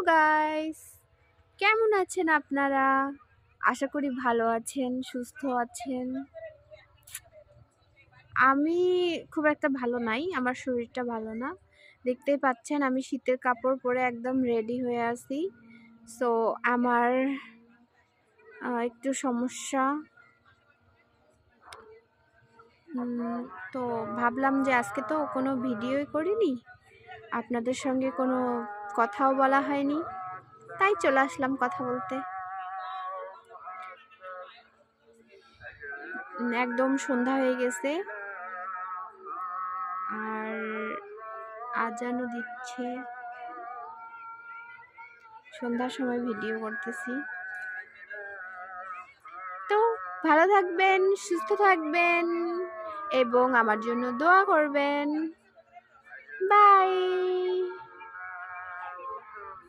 Guys, কেমন আছেন আপনারা? আশা করি ভালো আছেন, সুস্থ আছেন। আমি খুব একটা ভালো নাই, আমার শরীরটা ভালো না। দেখতেই পাচ্ছেন আমি শীতের কাপড় পরে একদম রেডি হয়ে আছি। সো আমার একটু সমস্যা। তো ভাবলাম যে আজকে তো কোনো ভিডিওই করিনি, আপনাদের সঙ্গে কোনো কথাও বলা হয়নি, তাই চলে আসলাম কথা বলতে। একদম সন্ধ্যা হয়ে গেছে আর আজানও দিচ্ছে। সন্ধ্যার সময় ভিডিও করতেছি। তো ভালো থাকবেন, সুস্থ থাকবেন এবং আমার জন্য দোয়া করবেন। বাই।